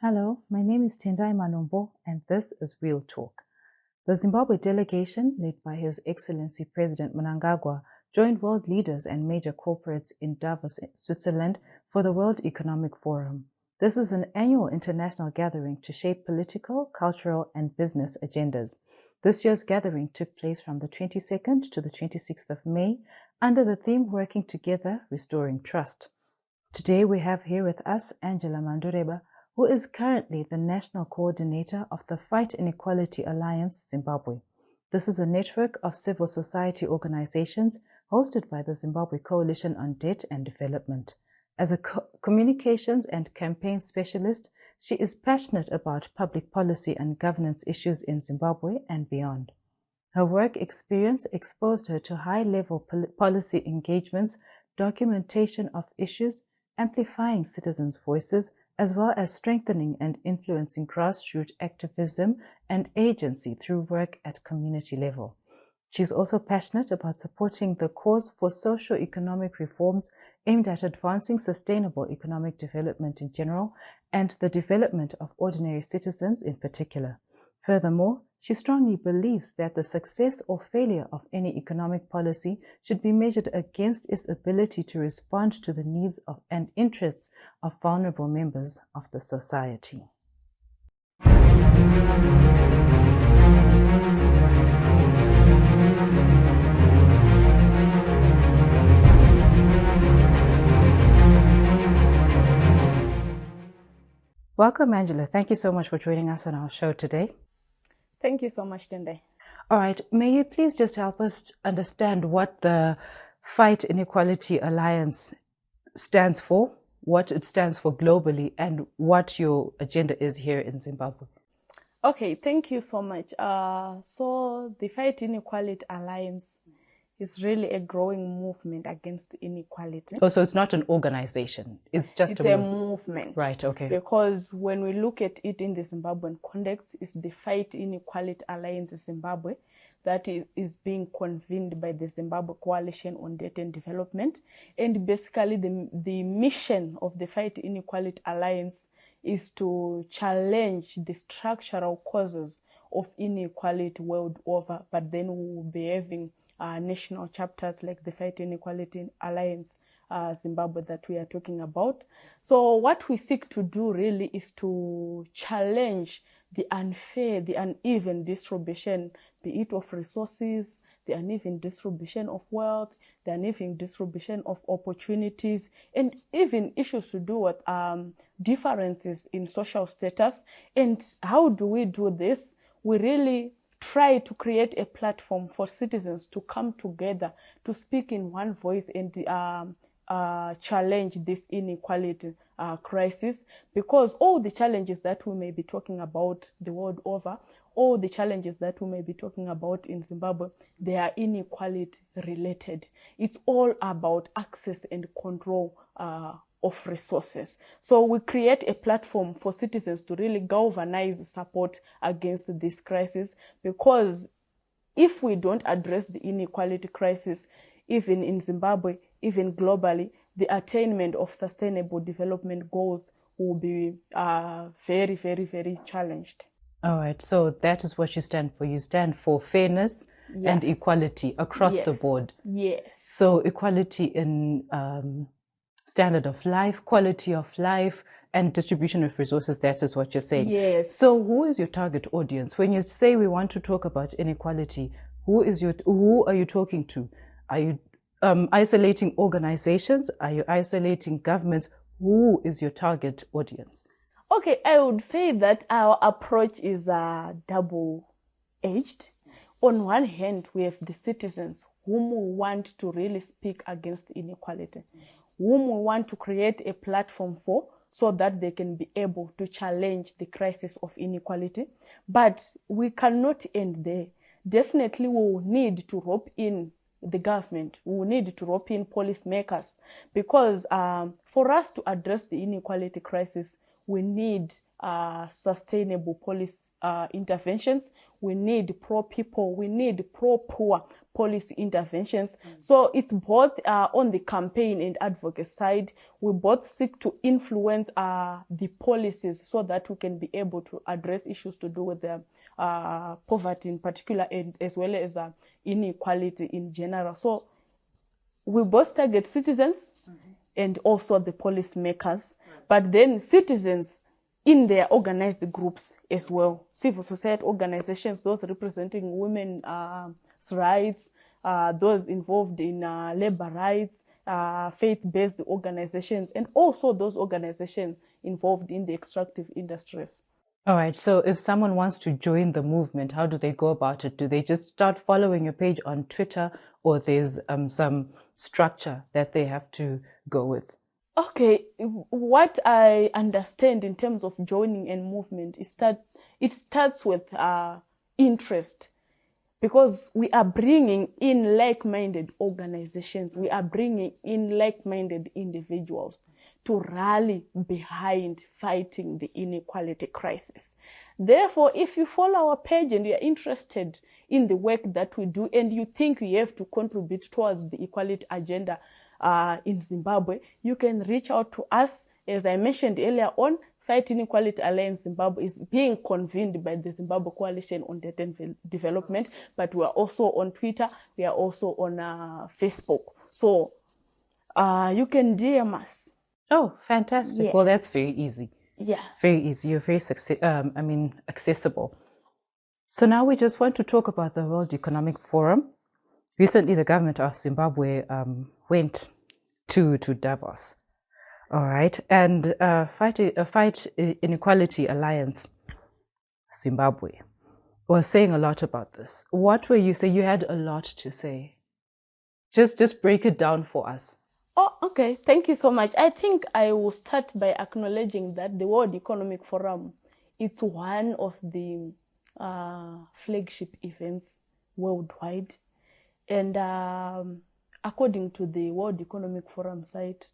Hello, my name is Tendai Manombo, and this is Real Talk. The Zimbabwe delegation, led by His Excellency President Mnangagwa, joined world leaders and major corporates in Davos, Switzerland, for the World Economic Forum. This is an annual international gathering to shape political, cultural, and business agendas. This year's gathering took place from the 22nd to the 26th of May under the theme Working Together, Restoring Trust. Today we have here with us Angela Mandureba, who is currently the National Coordinator of the Fight Inequality Alliance Zimbabwe. This is a network of civil society organizations hosted by the Zimbabwe Coalition on Debt and Development. As a communications and campaign specialist, she is passionate about public policy and governance issues in Zimbabwe and beyond. Her work experience exposed her to high-level policy engagements, documentation of issues, amplifying citizens' voices, as well as strengthening and influencing grassroots activism and agency through work at community level. She's also passionate about supporting the cause for socio-economic reforms aimed at advancing sustainable economic development in general and the development of ordinary citizens in particular. Furthermore, she strongly believes that the success or failure of any economic policy should be measured against its ability to respond to the needs of and interests of vulnerable members of the society. Welcome, Angela. Thank you so much for joining us on our show today. Thank you so much, Tendai. All right. May you please just help us understand what the Fight Inequality Alliance stands for, what it stands for globally, and what your agenda is here in Zimbabwe? Okay, thank you so much. So the Fight Inequality Alliance is really a growing movement against inequality. Oh, so it's not an organization. It's just a movement. Right, okay. Because when we look at it in the Zimbabwean context, it's the Fight Inequality Alliance Zimbabwe that is being convened by the Zimbabwe Coalition on Debt and Development. And basically the mission of the Fight Inequality Alliance is to challenge the structural causes of inequality world over, but then we will be having national chapters like the Fight Inequality Alliance Zimbabwe that we are talking about. So what we seek to do really is to challenge the unfair, the uneven distribution, be it of resources, the uneven distribution of wealth, the uneven distribution of opportunities, and even issues to do with differences in social status. And how do we do this? We really try to create a platform for citizens to come together, to speak in one voice and challenge this inequality crisis, because all the challenges that we may be talking about the world over, all the challenges that we may be talking about in Zimbabwe, they are inequality related. It's all about access and control of resources. So we create a platform for citizens to really galvanize support against this crisis, because if we don't address the inequality crisis, even in Zimbabwe, even globally, the attainment of sustainable development goals will be very, very, very challenged. All right. So that is what you stand for. You stand for fairness and equality across the board. Yes. So equality in standard of life, quality of life, and distribution of resources. That is what you're saying. Yes. So who is your target audience? When you say we want to talk about inequality, who are you talking to? Are you isolating organizations? Are you isolating governments? Who is your target audience? Okay, I would say that our approach is double-edged. On one hand, we have the citizens whom we want to really speak against inequality, whom we want to create a platform for, so that they can be able to challenge the crisis of inequality. But we cannot end there. Definitely, we will need to rope in the government. We will need to rope in policymakers, because for us to address the inequality crisis, we need sustainable policy interventions. We need pro-people. We need pro-poor policy interventions. So it's both on the campaign and advocacy side. We both seek to influence the policies so that we can be able to address issues to do with the poverty in particular, and as well as inequality in general. So we both target citizens and also the policymakers, but then citizens in their organized groups as well. Civil society organizations, those representing women's rights, those involved in labor rights, faith-based organizations, and also those organizations involved in the extractive industries. All right. So if someone wants to join the movement, how do they go about it? Do they just start following your page on Twitter, or there's some structure that they have to go with? Okay, what I understand in terms of joining a movement is that it starts with interest, because we are bringing in like-minded organizations. We are bringing in like-minded individuals to rally behind fighting the inequality crisis. Therefore, if you follow our page and you're interested in the work that we do, and you think you have to contribute towards the equality agenda in Zimbabwe, you can reach out to us. As I mentioned earlier on, Fight Inequality Alliance Zimbabwe is being convened by the Zimbabwe Coalition on Data and Development, but we are also on Twitter, we are also on Facebook. So you can DM us. Oh, fantastic. Yes. Well, that's very easy. Yeah. Very easy. You're very accessible. So now we just want to talk about the World Economic Forum. Recently, the government of Zimbabwe went to Davos. All right. And Fight Inequality Alliance Zimbabwe was saying a lot about this. What were you saying? You had a lot to say. Just break it down for us. Oh, okay. Thank you so much. I think I will start by acknowledging that the World Economic Forum, it's one of the flagship events worldwide. And according to the World Economic Forum site,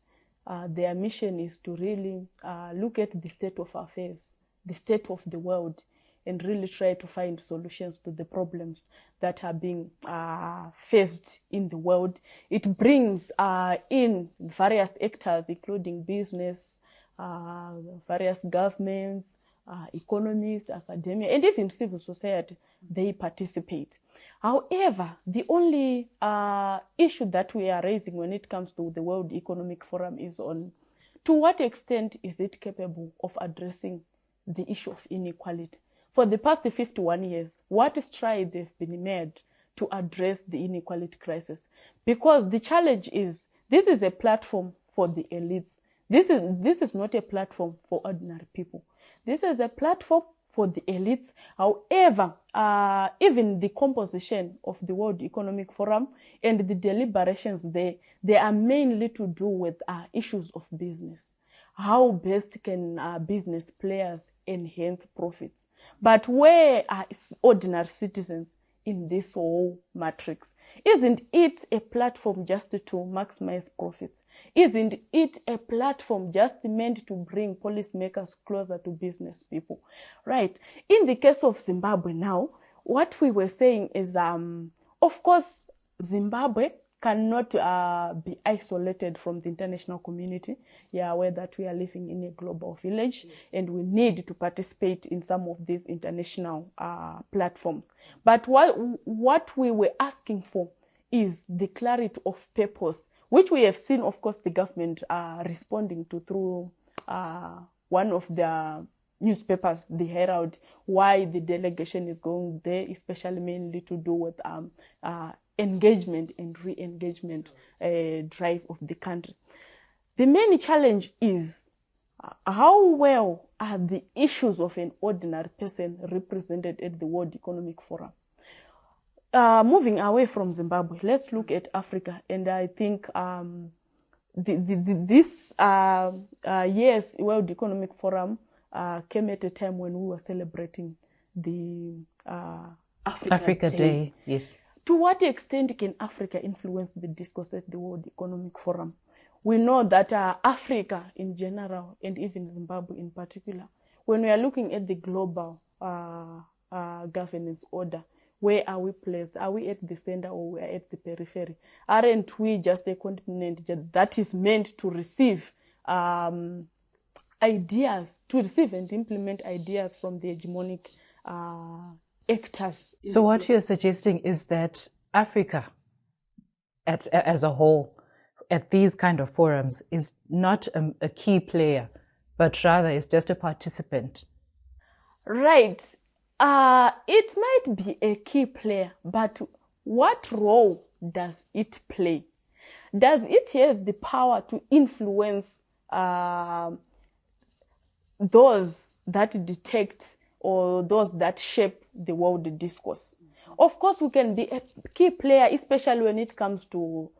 their mission is to really look at the state of affairs, the state of the world, and really try to find solutions to the problems that are being faced in the world. It brings in various actors, including business, various governments, economists, academia, and even civil society. They participate. However, the only issue that we are raising when it comes to the World Economic Forum is on to what extent is it capable of addressing the issue of inequality. For the past 51 years, what strides have been made to address the inequality crisis? Because the challenge is, this is a platform for the elites. This is not a platform for ordinary people. This is a platform for the elites. However, even the composition of the World Economic Forum and the deliberations there, they are mainly to do with issues of business. How best can business players enhance profits? But where are ordinary citizens in this whole matrix? Isn't it a platform just to maximize profits? Isn't it a platform just meant to bring policymakers closer to business people? Right. In the case of Zimbabwe now, what we were saying is, of course, Zimbabwe cannot be isolated from the international community. You are aware that we are living in a global village, yes, and we need to participate in some of these international platforms. But what we were asking for is the clarity of purpose, which we have seen, of course, the government responding to through one of the newspapers, the Herald, why the delegation is going there, especially mainly to do with engagement and re-engagement drive of the country. The main challenge is how well are the issues of an ordinary person represented at the World Economic Forum? Moving away from Zimbabwe, let's look at Africa. And I think this year's World Economic Forum came at a time when we were celebrating the Africa Day. Yes. To what extent can Africa influence the discourse at the World Economic Forum? we know that Africa in general, and even Zimbabwe in particular, when we are looking at the global governance order, where are we placed? Are we at the center or we are at the periphery? Aren't we just a continent that is meant to receive ideas, to receive and implement ideas from the hegemonic actors? So what you're suggesting is that Africa as a whole at these kind of forums is not a key player, but rather is just a participant. Right. It might be a key player, but what role does it play? Does it have the power to influence those that detect or those that shape the world discourse? Of course, we can be a key player, especially when it comes to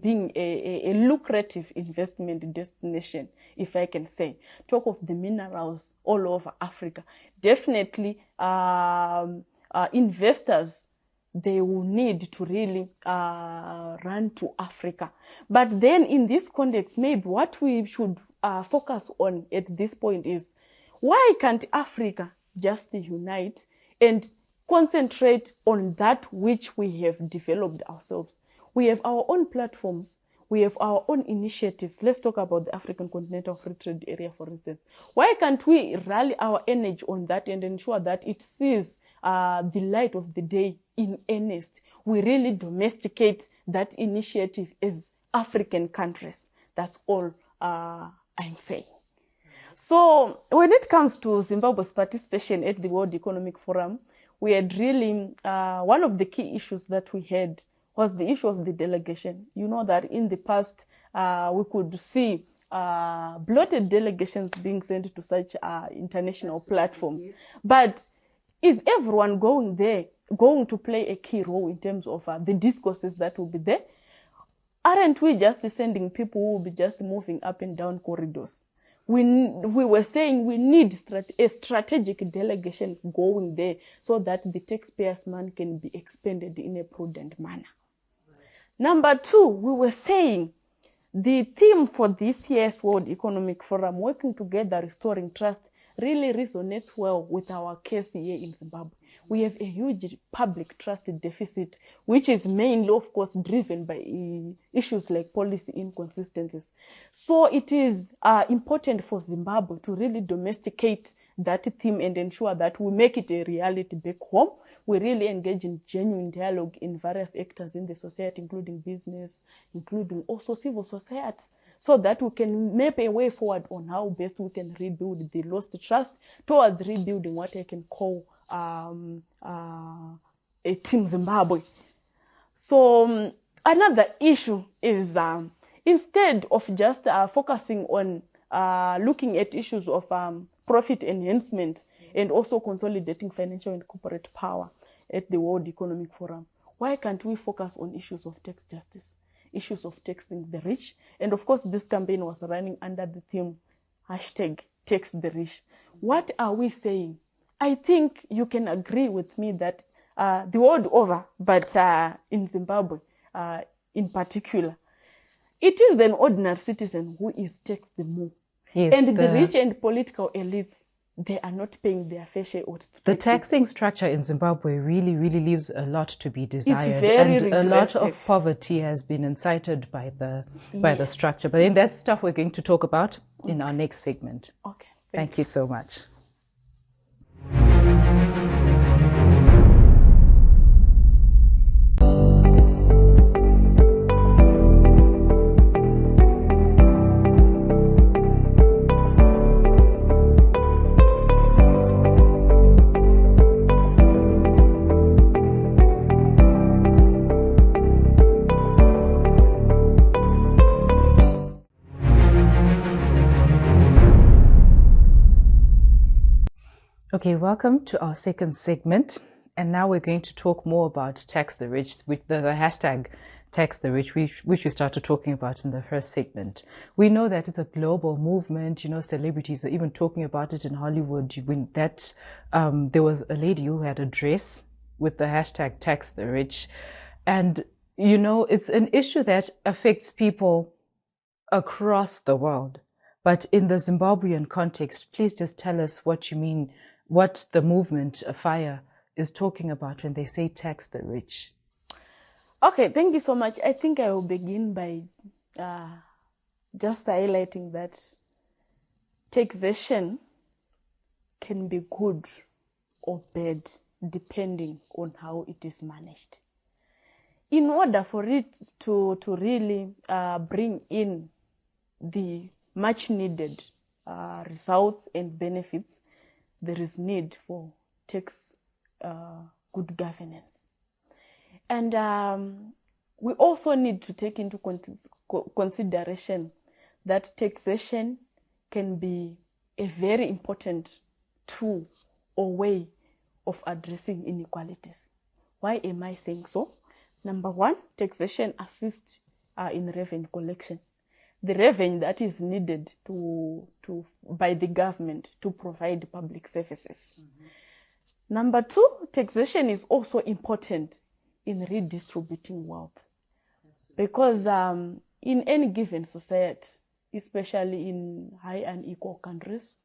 being a lucrative investment destination, if I can say. Talk of the minerals all over Africa. Definitely, investors, they will need to really run to Africa. But then in this context, maybe what we should focus on at this point is, why can't Africa just unite and concentrate on that which we have developed ourselves? We have our own platforms. We have our own initiatives. Let's talk about the African Continental Free Trade Area, for instance. Why can't we rally our energy on that and ensure that it sees the light of the day in earnest? We really domesticate that initiative as African countries. That's all I'm saying. So when it comes to Zimbabwe's participation at the World Economic Forum, we had really, one of the key issues that we had was the issue of the delegation. You know that in the past, we could see bloated delegations being sent to such international platforms. Yes. But is everyone going there, going to play a key role in terms of the discourses that will be there? Aren't we just sending people who will be just moving up and down corridors? We were saying we need a strategic delegation going there so that the taxpayers' money can be expended in a prudent manner. Number two, we were saying the theme for this year's World Economic Forum, working together, restoring trust, really resonates well with our case here in Zimbabwe. We have a huge public trust deficit, which is mainly, of course, driven by issues like policy inconsistencies. So it is important for Zimbabwe to really domesticate that theme and ensure that we make it a reality back home. We really engage in genuine dialogue in various actors in the society, including business, including also civil society, so that we can map a way forward on how best we can rebuild the lost trust towards rebuilding what I can call a Team Zimbabwe. So another issue is instead of just focusing on looking at issues of profit enhancement and also consolidating financial and corporate power at the World Economic Forum, why can't we focus on issues of tax justice, issues of taxing the rich? And of course, this campaign was running under the theme #TaxTheRich. What are we saying? I think you can agree with me that the world over, but in Zimbabwe in particular, it is an ordinary citizen who is taxed more. Yes, and the rich and political elites, they are not paying their fair share of taxes. The taxing structure in Zimbabwe really leaves a lot to be desired. It's very and regressive. A lot of poverty has been incited by the structure. But then that's stuff we're going to talk about in our next segment. Okay. Thank you so much. Okay, welcome to our second segment. And now we're going to talk more about Tax the Rich, with the hashtag Tax the Rich, which we started talking about in the first segment. We know that it's a global movement. You know, celebrities are even talking about it in Hollywood. When there was a lady who had a dress with the hashtag Tax the Rich. And, you know, it's an issue that affects people across the world. But in the Zimbabwean context, please just tell us what you mean, what the movement, FIRE, is talking about when they say tax the rich. Okay, thank you so much. I think I will begin by just highlighting that taxation can be good or bad depending on how it is managed. In order for it to really bring in the much needed results and benefits, there is need for tax good governance. And we also need to take into consideration that taxation can be a very important tool or way of addressing inequalities. Why am I saying so? Number one, taxation assists in revenue collection. The revenue that is needed by the government to provide public services. Mm-hmm. Number two, taxation is also important in redistributing wealth. Absolutely. Because in any given society, especially in high unequal countries,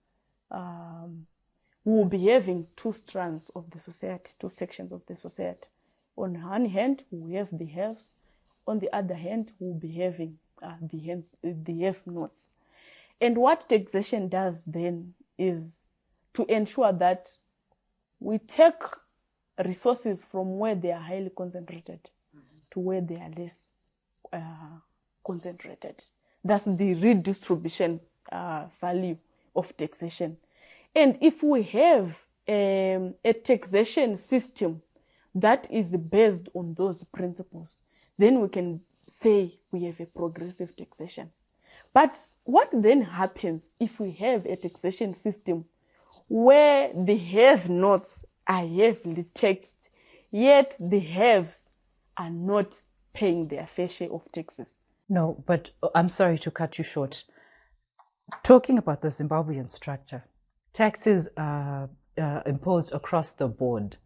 we will be having two strands of the society, two sections of the society. On one hand, we have the haves. On the other hand, we'll be having the have-nots. And what taxation does then is to ensure that we take resources from where they are highly concentrated to where they are less concentrated. That's the redistribution value of taxation. And if we have a taxation system that is based on those principles, then we can say we have a progressive taxation. But what then happens if we have a taxation system where the have-nots are heavily taxed, yet the haves are not paying their fair share of taxes? No, but I'm sorry to cut you short. Talking about the Zimbabwean structure, taxes are imposed across the board.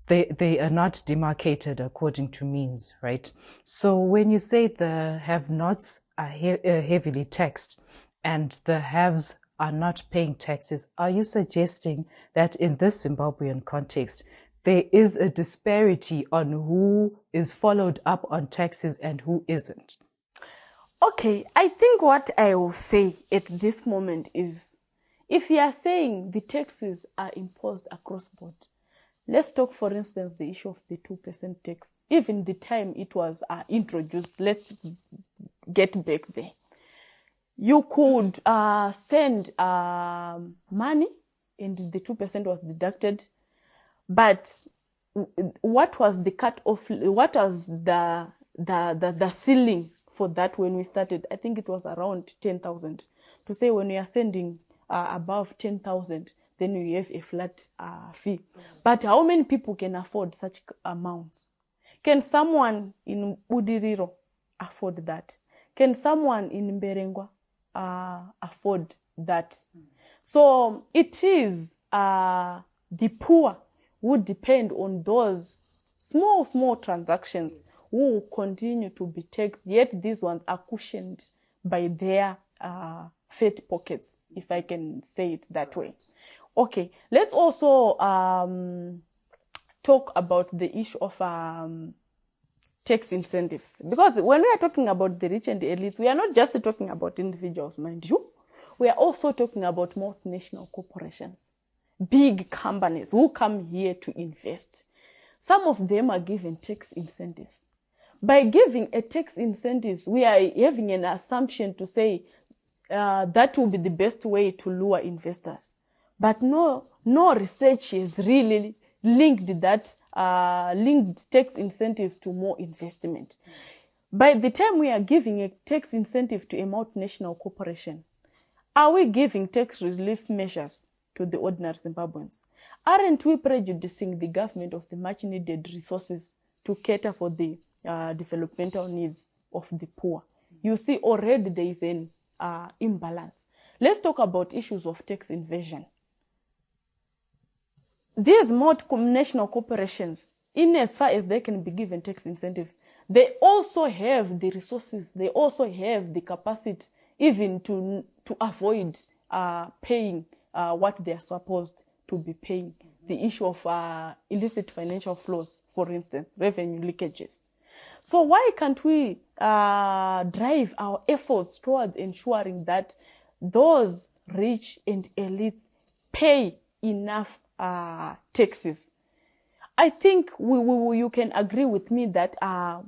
They are not demarcated according to means, right? So when you say the have-nots are heavily taxed and the haves are not paying taxes, are you suggesting that in this Zimbabwean context, there is a disparity on who is followed up on taxes and who isn't? Okay, I think what I will say at this moment is, if you are saying the taxes are imposed across board, let's talk, for instance, the issue of the 2% tax. Even the time it was introduced, let's get back there. You could send money and the 2% was deducted. But what was the cut-off? What was the ceiling for that when we started? I think it was around 10,000. To say when we are sending above 10,000, then we have a flat fee. But how many people can afford such amounts? Can someone in Budiriro afford that? Can someone in Mberengwa afford that? So it is the poor who depend on those small transactions who will continue to be taxed, yet these ones are cushioned by their fat pockets, if I can say it that way. Okay, let's also talk about the issue of tax incentives. Because when we are talking about the rich and the elites, we are not just talking about individuals, mind you. We are also talking about multinational corporations, big companies who come here to invest. Some of them are given tax incentives. By giving a tax incentives, we are having an assumption to say that will be the best way to lure investors. But no research has really linked that linked tax incentive to more investment. By the time we are giving a tax incentive to a multinational corporation, are we giving tax relief measures to the ordinary Zimbabweans? Aren't we prejudicing the government of the much needed resources to cater for the developmental needs of the poor? You see, already there is an imbalance. Let's talk about issues of tax invasion. These multinational corporations, in as far as they can be given tax incentives, they also have the resources, they also have the capacity even to avoid paying what they are supposed to be paying. The issue of illicit financial flows, for instance, revenue leakages. So why can't we drive our efforts towards ensuring that those rich and elites pay enough taxes? I think you can agree with me that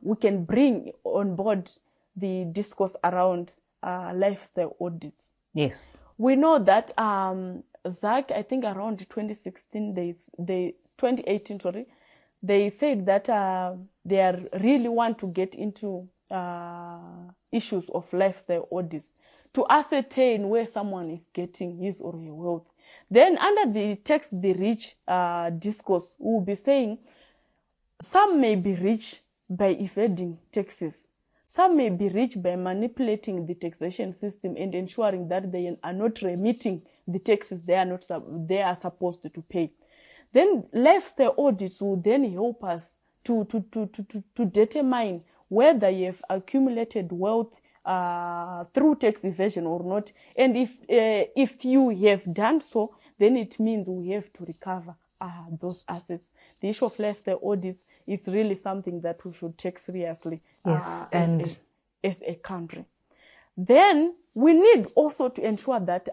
we can bring on board the discourse around lifestyle audits. Yes. We know that ZAC, I think around 2018, they said that they really want to get into issues of lifestyle audits to ascertain where someone is getting his or her wealth. Then under the tax the rich discourse, we'll be saying some may be rich by evading taxes. Some may be rich by manipulating the taxation system and ensuring that they are not remitting the taxes they are supposed to pay. Then lifestyle audits will then help us to determine whether you have accumulated wealth through tax evasion or not. And if you have done so, then it means we have to recover those assets. The issue of lifestyle audits is really something that we should take seriously as a country. Then we need also to ensure that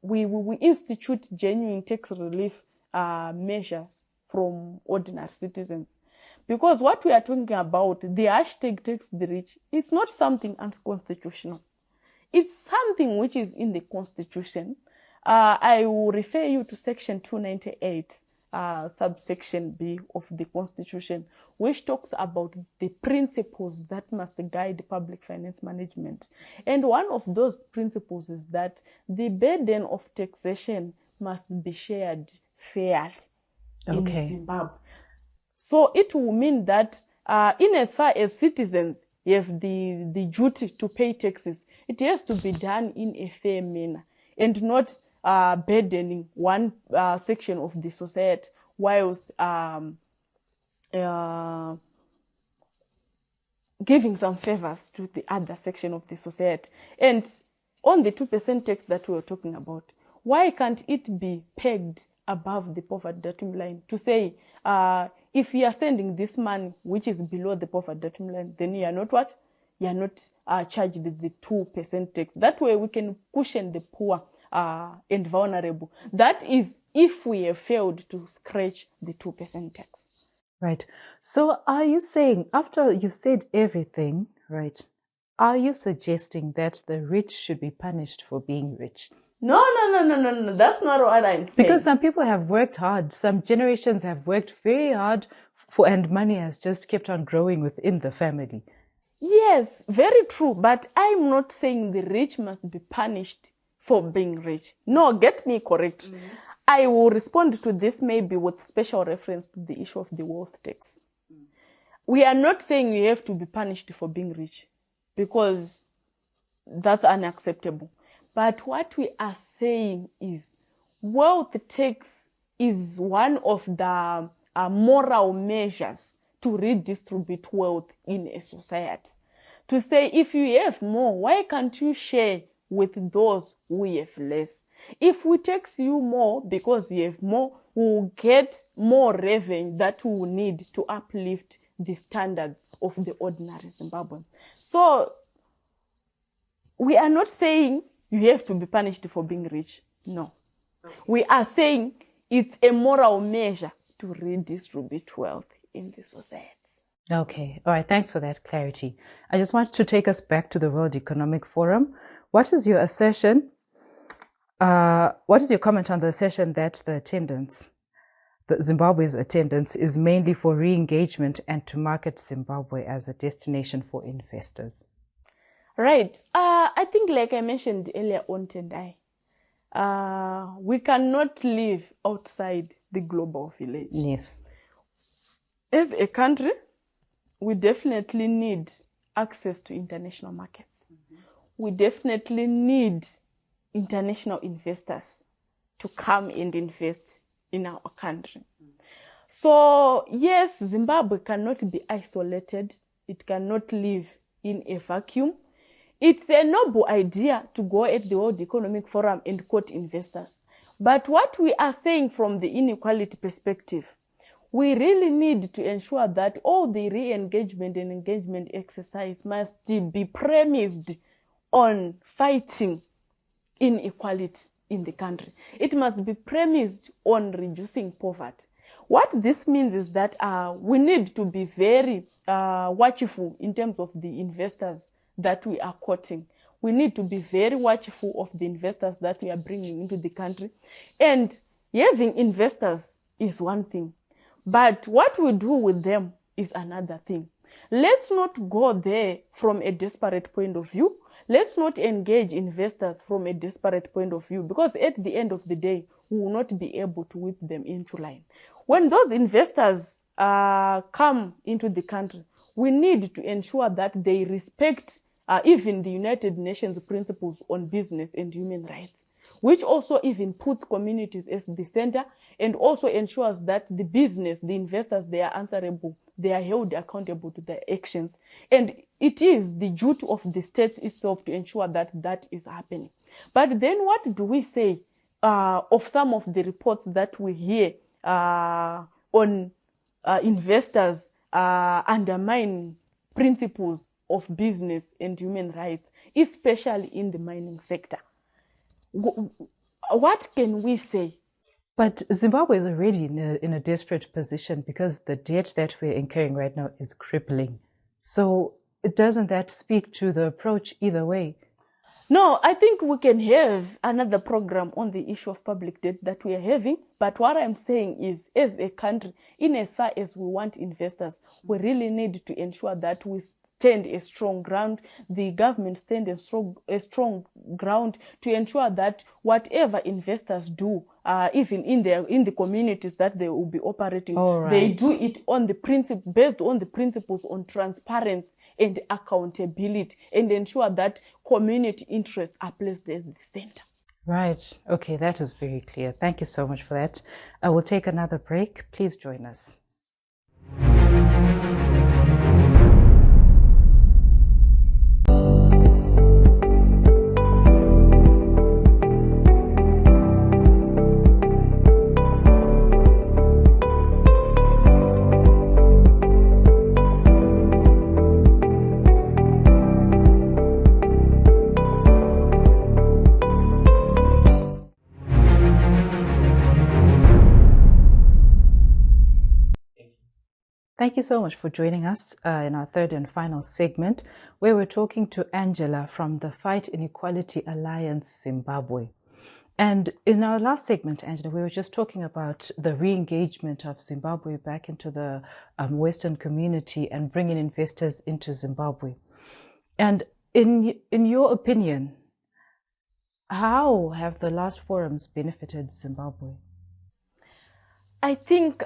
we institute genuine tax relief measures from ordinary citizens. Because what we are talking about, the hashtag tax the rich, it's not something unconstitutional. It's something which is in the Constitution. I will refer you to Section 298, subsection B of the Constitution, which talks about the principles that must guide public finance management. And one of those principles is that the burden of taxation must be shared fairly in Zimbabwe. So it will mean that in as far as citizens have the duty to pay taxes, it has to be done in a fair manner and not burdening one section of the society whilst giving some favors to the other section of the society. And on the 2% tax that we were talking about, why can't it be pegged above the poverty datum line to say, if you are sending this money which is below the poverty datum line, then you are not what? You are not charged the 2% tax. That way we can cushion the poor and vulnerable. That is if we have failed to scratch the 2% tax. Right. So are you saying, after you've said everything, right, are you suggesting that the rich should be punished for being rich? No. That's not what I'm saying. Because some people have worked hard. Some generations have worked very hard and money has just kept on growing within the family. Yes, very true. But I'm not saying the rich must be punished for being rich. No, get me correct. Mm-hmm. I will respond to this maybe with special reference to the issue of the wealth tax. Mm-hmm. We are not saying you have to be punished for being rich because that's unacceptable. But what we are saying is wealth tax is one of the moral measures to redistribute wealth in a society. To say if you have more, why can't you share with those who have less? If we tax you more because you have more, we'll get more revenue that we will need to uplift the standards of the ordinary Zimbabweans. So we are not saying you have to be punished for being rich. No. Okay. We are saying it's a moral measure to redistribute wealth in the society. Okay. All right. Thanks for that clarity. I just wanted to take us back to the World Economic Forum. What is your assertion? What is your comment on the assertion that Zimbabwe's attendance is mainly for re-engagement and to market Zimbabwe as a destination for investors? Right. I think like I mentioned earlier on, Tendai, we cannot live outside the global village. Yes. As a country, we definitely need access to international markets. Mm-hmm. We definitely need international investors to come and invest in our country. Mm-hmm. So, yes, Zimbabwe cannot be isolated It cannot live in a vacuum. It's a noble idea to go at the World Economic Forum and quote investors. But what we are saying from the inequality perspective, we really need to ensure that all the re-engagement and engagement exercise must be premised on fighting inequality in the country. It must be premised on reducing poverty. What this means is that we need to be very watchful in terms of the investors that we are quoting. We need to be very watchful of the investors that we are bringing into the country. And having investors is one thing, but what we do with them is another thing. Let's not go there from a desperate point of view. Let's not engage investors from a desperate point of view, because at the end of the day, we will not be able to whip them into line. When those investors come into the country, we need to ensure that they respect even the United Nations principles on business and human rights, which also even puts communities as the center and also ensures that the business, the investors, they are answerable, they are held accountable to their actions. And it is the duty of the state itself to ensure that that is happening. But then what do we say of some of the reports that we hear on investors undermine principles of business and human rights, especially in the mining sector? What can we say? But Zimbabwe is already in a desperate position because the debt that we're incurring right now is crippling. So doesn't that speak to the approach either way? No, I think we can have another program on the issue of public debt that we are having. But what I'm saying is, as a country, in as far as we want investors, we really need to ensure that we stand a strong ground. The government stand a strong ground to ensure that whatever investors do, even in the communities that they will be operating, they do it on the based on the principles on transparency and accountability, and ensure that community interests are placed at the center. Right. Okay, that is very clear. Thank you so much for that. I will take another break. Please join us. Thank you so much for joining us in our third and final segment, where we're talking to Angela from the Fight Inequality Alliance Zimbabwe. And in our last segment, Angela, we were just talking about the re-engagement of Zimbabwe back into the Western community and bringing investors into Zimbabwe. And in your opinion, how have the last forums benefited Zimbabwe? I think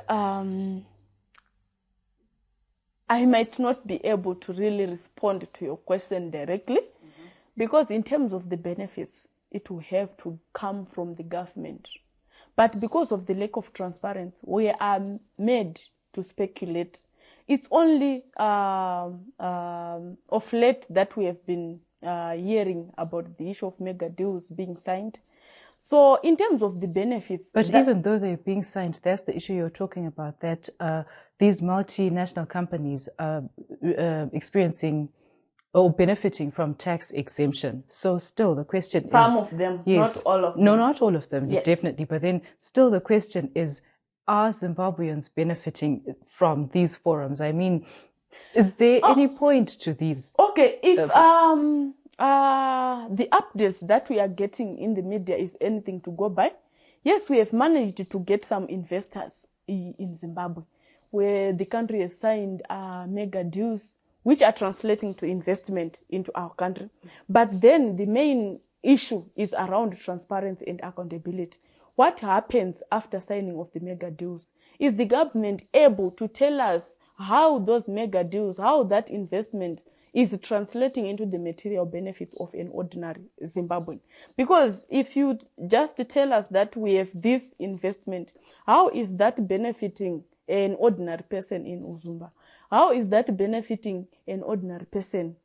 I might not be able to really respond to your question directly, because in terms of the benefits, it will have to come from the government. But because of the lack of transparency, we are made to speculate. It's only of late that we have been hearing about the issue of mega deals being signed. So in terms of the benefits... But even though they're being signed, that's the issue you're talking about, that these multinational companies are experiencing or benefiting from tax exemption. So still the question is... Some of them, yes, not all of them. No, not all of them, yes. Definitely. But then still the question is, are Zimbabweans benefiting from these forums? I mean, is there any point to these? Okay, if the updates that we are getting in the media is anything to go by, yes, we have managed to get some investors in Zimbabwe, where the country has signed mega deals, which are translating to investment into our country. But then the main issue is around transparency and accountability. What happens after signing of the mega deals? Is the government able to tell us how those mega deals, how that investment is translating into the material benefits of an ordinary Zimbabwean? Because if you just tell us that we have this investment, how is that benefiting an ordinary person in Uzumba? How is that benefiting an ordinary person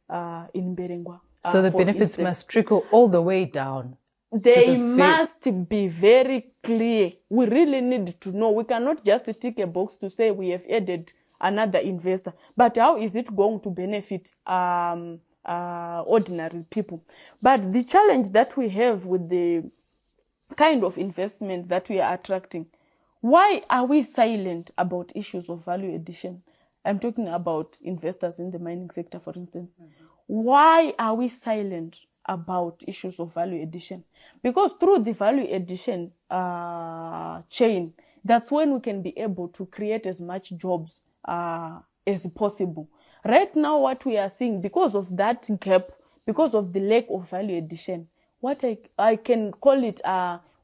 in Berengwa? So the benefits must trickle all the way down. They must be very clear. We really need to know. We cannot just tick a box to say we have added another investor. But how is it going to benefit ordinary people? But the challenge that we have with the kind of investment that we are attracting, why are we silent about issues of value addition? I'm talking about investors in the mining sector, for instance. Why are we silent about issues of value addition? Because through the value addition chain, that's when we can be able to create as much jobs as possible. Right now, what we are seeing, because of that gap, because of the lack of value addition, what I can call it,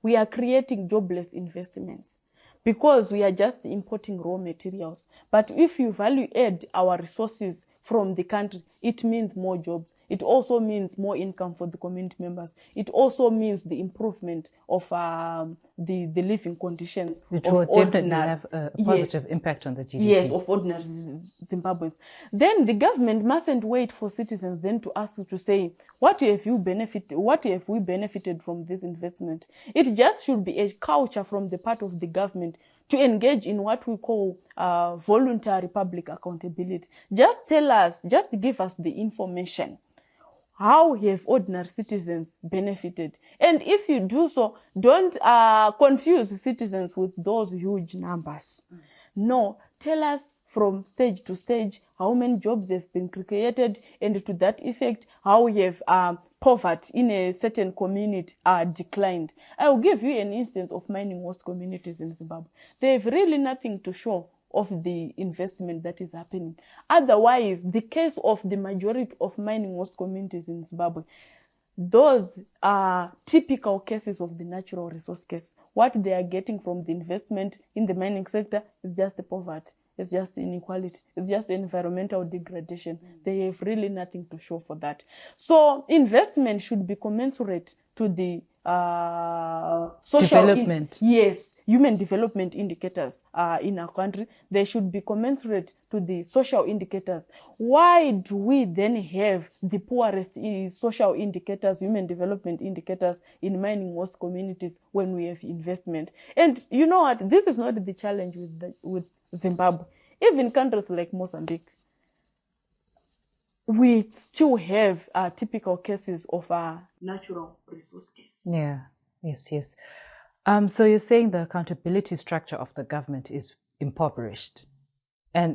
we are creating jobless investments. Because we are just importing raw materials. But if you value add our resources from the country, it means more jobs. It also means more income for the community members. It also means the improvement of the living conditions which of will definitely ordinary, have a positive impact on the GDP. Yes, of ordinary Zimbabweans. Then the government mustn't wait for citizens then to ask you to say, what have we benefited from this investment? It just should be a culture from the part of the government to engage in what we call voluntary public accountability. Just tell us, just give us the information. How have ordinary citizens benefited? And if you do so, don't confuse citizens with those huge numbers. No, tell us from stage to stage how many jobs have been created, and to that effect, how we have poverty in a certain community declined. I will give you an instance of mining host communities in Zimbabwe. They have really nothing to show of the investment that is happening. Otherwise, the case of the majority of mining host communities in Zimbabwe, those are typical cases of the natural resource case. What they are getting from the investment in the mining sector is just the poverty. It's just inequality. It's just environmental degradation. They have really nothing to show for that. So investment should be commensurate to the social development. Yes, human development indicators in our country. They should be commensurate to the social indicators. Why do we then have the poorest social indicators, human development indicators in mining host communities when we have investment? And you know what? This is not the challenge with Zimbabwe. Even countries like Mozambique, we still have typical cases of natural resource case. Yeah, yes. So you're saying the accountability structure of the government is impoverished, and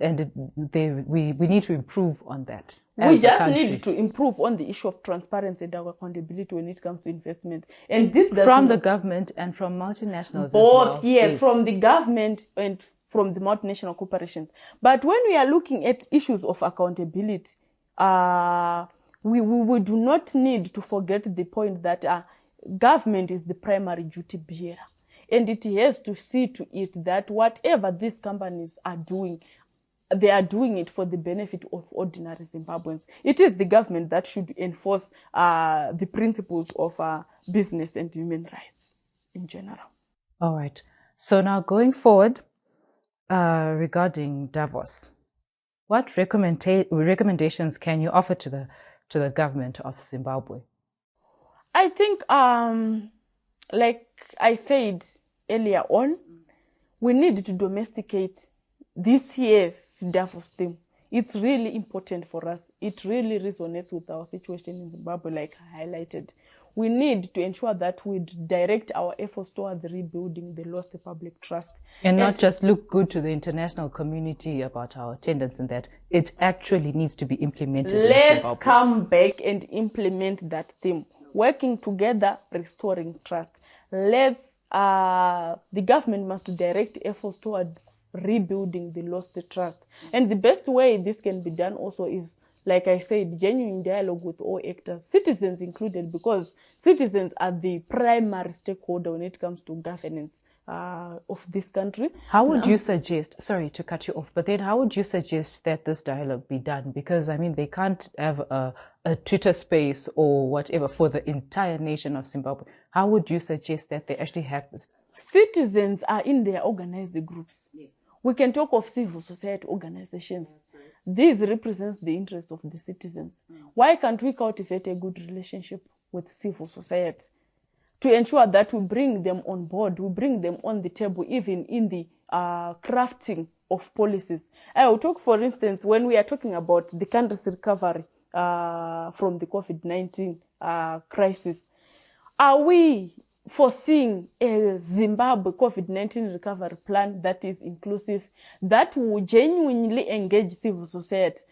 we need to improve on that. We just need to improve on the issue of transparency and accountability when it comes to investment. And this does from the government and from multinationals both, as well. Yes, from the government and from the multinational corporations. But when we are looking at issues of accountability, we do not need to forget the point that government is the primary duty bearer. And it has to see to it that whatever these companies are doing, they are doing it for the benefit of ordinary Zimbabweans. It is the government that should enforce the principles of business and human rights in general. All right. So now going forward, regarding Davos, what recommendations can you offer to the government of Zimbabwe? I think, like I said earlier on, we need to domesticate this year's Davos theme. It's really important for us. It really resonates with our situation in Zimbabwe, like I highlighted. We need to ensure that we direct our efforts towards rebuilding the lost public trust. And not just look good to the international community about our attendance in that. It actually needs to be implemented in Zimbabwe. Let's come back and implement that theme. Working together, restoring trust. The government must direct efforts towards rebuilding the lost trust. And the best way this can be done also is, like I said, genuine dialogue with all actors, citizens included, because citizens are the primary stakeholder when it comes to governance of this country. How would you suggest, sorry to cut you off, but then how would you suggest that this dialogue be done? Because, I mean, they can't have a Twitter space or whatever for the entire nation of Zimbabwe. How would you suggest that they actually have this? Citizens are in their organized groups. Yes. We can talk of civil society organizations. That's right. This represents the interest of the citizens. Why can't we cultivate a good relationship with civil society to ensure that we bring them on board, we bring them on the table, even in the crafting of policies? I will talk, for instance, when we are talking about the country's recovery from the COVID-19 crisis, are we foreseeing a Zimbabwe COVID-19 recovery plan that is inclusive, that will genuinely engage civil society?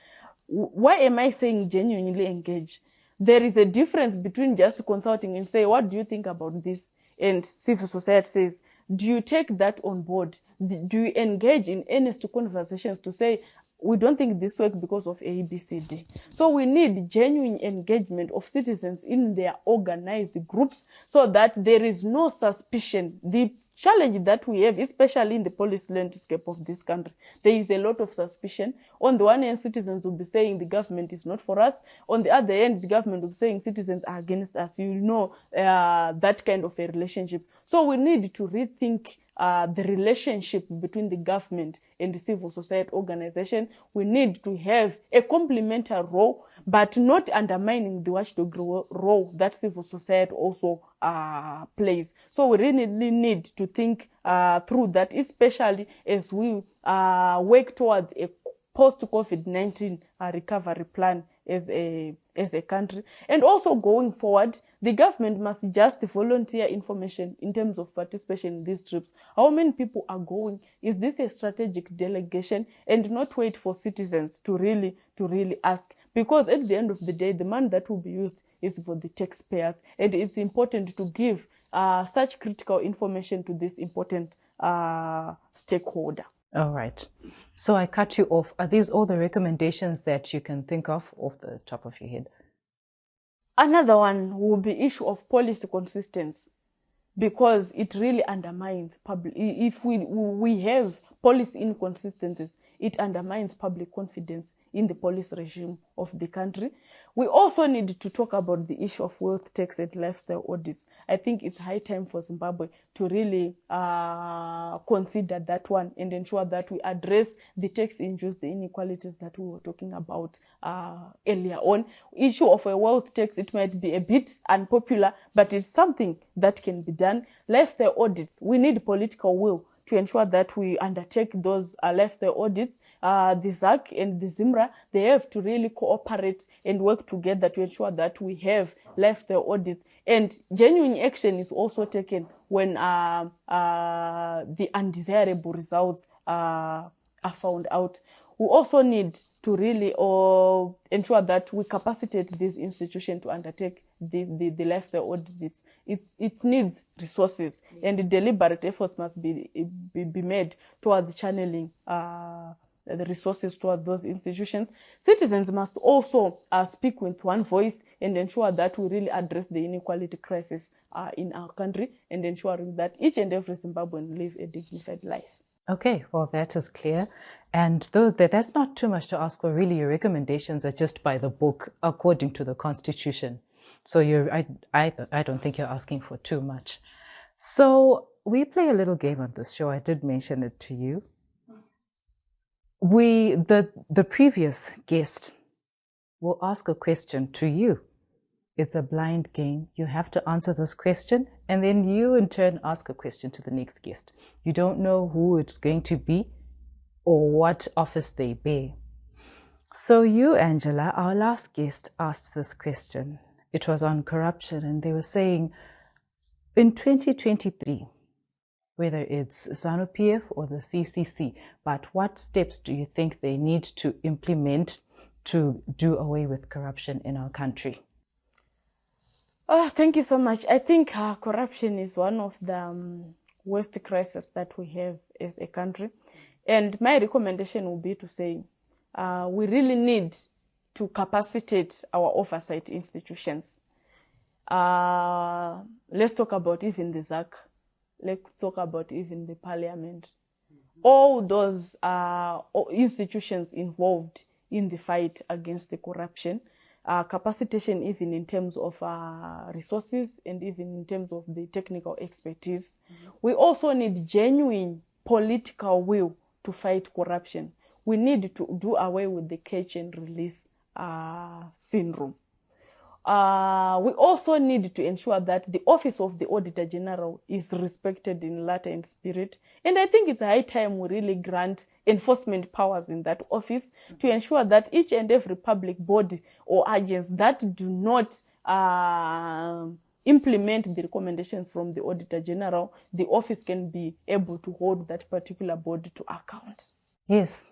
Why am I saying genuinely engage? There is a difference between just consulting and say, what do you think about this? And civil society says, do you take that on board? Do you engage in earnest conversations to say, we don't think this works because of A, B, C, D. So we need genuine engagement of citizens in their organized groups so that there is no suspicion. The challenge that we have, especially in the policy landscape of this country, there is a lot of suspicion. On the one hand, citizens will be saying the government is not for us. On the other hand, the government will be saying citizens are against us. You know, that kind of a relationship. So we need to rethink the relationship between the government and the civil society organization. We need to have a complementary role, but not undermining the watchdog role that civil society also plays. So we really need to think through that, especially as we work towards a post-COVID-19 recovery plan as a country. And also going forward, the government must just volunteer information in terms of participation in these trips. How many people are going? Is this a strategic delegation? And not wait for citizens to really ask. Because at the end of the day, the money that will be used is for the taxpayers. And it's important to give such critical information to this important stakeholder. All right. So I cut you off. Are these all the recommendations that you can think of off the top of your head? Another one will be issue of policy consistency, because it really undermines public. If we have policy inconsistencies, it undermines public confidence in the policy regime of the country. We also need to talk about the issue of wealth tax and lifestyle audits. I think it's high time for Zimbabwe to really consider that one and ensure that we address the tax injuries, the inequalities that we were talking about earlier on. Issue of a wealth tax, it might be a bit unpopular, but it's something that can be done. Lifestyle audits, we need political will to ensure that we undertake those lifestyle audits. The ZAC and the ZIMRA, they have to really cooperate and work together to ensure that we have lifestyle audits. And genuine action is also taken when the undesirable results are found out. We also need to really ensure that we capacitate this institution to undertake the lifestyle audits. It needs resources, yes, and deliberate efforts must be made towards channeling the resources towards those institutions. Citizens must also speak with one voice and ensure that we really address the inequality crisis in our country, and ensuring that each and every Zimbabwean live a dignified life. Okay, well, that is clear. And though that's not too much to ask for, really, your recommendations are just by the book according to the Constitution. So I don't think you're asking for too much. So we play a little game on this show. I did mention it to you. The previous guest will ask a question to you. It's a blind game. You have to answer this question, and then you in turn ask a question to the next guest. You don't know who it's going to be or what office they bear. So you, Angela, our last guest, asked this question. It was on corruption, and they were saying, in 2023, whether it's ZANU-PF or the CCC, but what steps do you think they need to implement to do away with corruption in our country? Oh, thank you so much. I think corruption is one of the worst crises that we have as a country. And my recommendation would be to say we really need to capacitate our oversight institutions. Let's talk about even the ZAC. Let's talk about even the parliament. All those institutions involved in the fight against the corruption. Capacitation even in terms of resources and even in terms of the technical expertise. We also need genuine political will to fight corruption. We need to do away with the catch and release syndrome. We also need to ensure that the office of the Auditor General is respected in letter and spirit. And I think it's high time we really grant enforcement powers in that office to ensure that each and every public body or agency that do not implement the recommendations from the Auditor General, the office can be able to hold that particular body to account. Yes,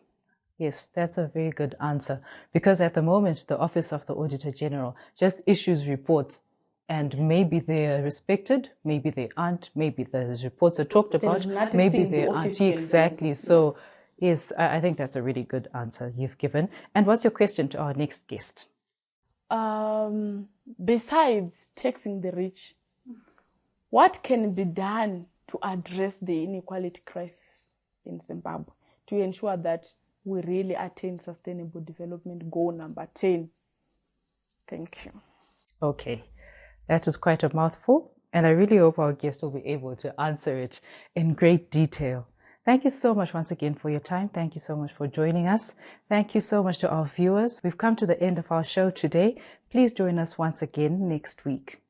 that's a very good answer, because at the moment, the Office of the Auditor General just issues reports, and maybe they're respected, maybe they aren't, maybe the reports are talked about, maybe they aren't. Exactly. So, yes, I think that's a really good answer you've given. And what's your question to our next guest? Besides taxing the rich, what can be done to address the inequality crisis in Zimbabwe to ensure that we really attain sustainable development goal number 10? Thank you. Okay, that is quite a mouthful, and I really hope our guest will be able to answer it in great detail. Thank you so much once again for your time. Thank you so much for joining us. Thank you so much to our viewers. We've come to the end of our show today. Please join us once again next week.